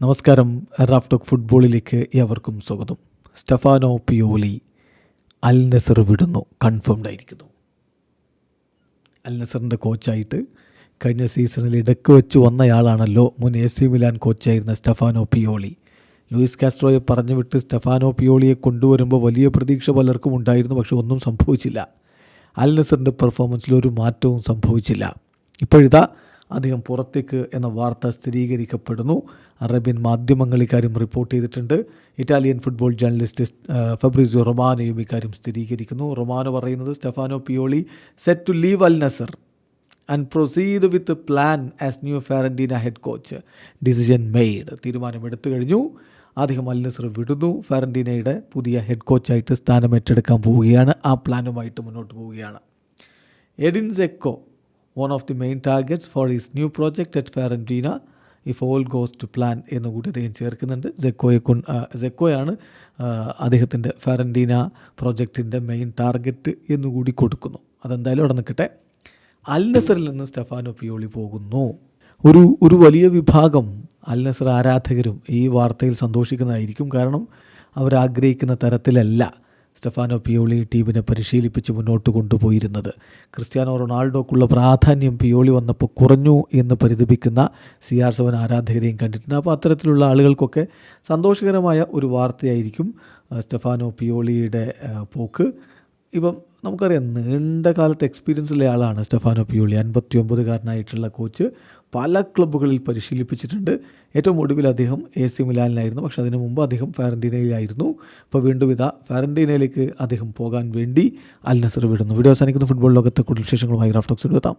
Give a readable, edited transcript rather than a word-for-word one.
നമസ്കാരം. Raf talk ഫുട്ബോളിലേക്ക് ഏവർക്കും സ്വാഗതം. സ്റ്റെഫാനോ പിയോളി അൽ നസർ വിടുന്നു, കൺഫേംഡ് ആയിരിക്കുന്നു. അൽ നസറിൻ്റെ കോച്ചായിട്ട് കഴിഞ്ഞ സീസണിൽ ഇടയ്ക്ക് വെച്ച് വന്നയാളാണല്ലോ മുൻ AC മിലാൻ കോച്ചായിരുന്ന സ്റ്റെഫാനോ പിയോളി. ലൂയിസ് കാസ്ട്രോയെ പറഞ്ഞു വിട്ട് സ്റ്റെഫാനോ പിയോളിയെ കൊണ്ടുവരുമ്പോൾ വലിയ പ്രതീക്ഷ പലർക്കും ഉണ്ടായിരുന്നു, പക്ഷെ ഒന്നും സംഭവിച്ചില്ല. അൽ നസറിൻ്റെ പെർഫോമൻസിൽ ഒരു മാറ്റവും സംഭവിച്ചില്ല. ഇപ്പോഴിതാ അദ്ദേഹം പുറത്തേക്ക് എന്ന വാർത്ത സ്ഥിരീകരിക്കപ്പെടുന്നു. അറേബ്യൻ മാധ്യമങ്ങൾ ഇക്കാര്യം റിപ്പോർട്ട് ചെയ്തിട്ടുണ്ട്. ഇറ്റാലിയൻ ഫുട്ബോൾ ജേർണലിസ്റ്റ് ഫബ്രിസിയോ റൊമാനോയും ഇക്കാര്യം സ്ഥിരീകരിക്കുന്നു. റൊമാനോ പറയുന്നത്, Stefano Pioli set to leave Al Nassr and proceed with plan as new Fiorentina head coach. Decision made. തീരുമാനമെടുത്തു കഴിഞ്ഞു. അദ്ദേഹം അൽ നസർ വിടുന്നു. ഫെറന്റീനയുടെ പുതിയ ഹെഡ് കോച്ചായിട്ട് സ്ഥാനം ഏറ്റെടുക്കാൻ പോവുകയാണ്. ആ പ്ലാനുമായിട്ട് മുന്നോട്ട് പോവുകയാണ്. Edin Dzeko, one of the main targets for his new project at Fiorentina if all goes to plan എന്നുകൂടി അദ്ദേഹം ചേർക്കുന്നുണ്ട്. സെക്കോയാണ് അദ്ദേഹത്തിൻ്റെ ഫെറന്റീന പ്രോജക്റ്റിൻ്റെ മെയിൻ ടാർഗറ്റ് എന്നുകൂടി കൊടുക്കുന്നു. അതെന്തായാലും അവിടെ നിൽക്കട്ടെ. അൽ നസറിൽ നിന്ന് സ്റ്റെഫാനോ പിയോളി പോകുന്നു. ഒരു വലിയ വിഭാഗം അൽ നസർ ആരാധകരും ഈ വാർത്തയിൽ സന്തോഷിക്കുന്നതായിരിക്കും. കാരണം അവരാഗ്രഹിക്കുന്ന തരത്തിലല്ല സ്റ്റെഫാനോ പിയോളി ടീമിനെ പരിശീലിപ്പിച്ച് മുന്നോട്ട് കൊണ്ടുപോയിരുന്നത്. ക്രിസ്ത്യാനോ റൊണാൾഡോക്കുള്ള പ്രാധാന്യം പിയോളി വന്നപ്പോൾ കുറഞ്ഞു എന്ന് പരിതപിക്കുന്ന CR7 ആരാധകരെയും കണ്ടിട്ടുണ്ട്. അപ്പോൾ അത്തരത്തിലുള്ള ആളുകൾക്കൊക്കെ സന്തോഷകരമായ ഒരു വാർത്തയായിരിക്കും സ്റ്റെഫാനോ പിയോളിയുടെ പോക്ക്. ഇപ്പം നമുക്കറിയാം, നീണ്ട കാലത്ത് എക്സ്പീരിയൻസ് ഉള്ള ആളാണ് സ്റ്റെഫാനോ പിയോളി. 59കാരനായിട്ടുള്ള കോച്ച് പല ക്ലബ്ബുകളിൽ പരിശീലിപ്പിച്ചിട്ടുണ്ട്. ഏറ്റവും ഒടുവിൽ അദ്ദേഹം AC മിലാനിലായിരുന്നു, പക്ഷേ അതിനു മുമ്പ് അദ്ദേഹം ഫെറന്റീനയിലായിരുന്നു. ഇപ്പോൾ വീണ്ടും ഫെറന്റീനയിലേക്ക് അദ്ദേഹം പോകാൻ വേണ്ടി അൽ നസർ വിടുന്നു. വീഡിയോ അവസാനിക്കുന്ന ഫുട്ബോൾ ലോകത്തെ കൂടുതൽ വിശേഷങ്ങളുമായി റാഫ് ടോക്സിൽ എത്താം.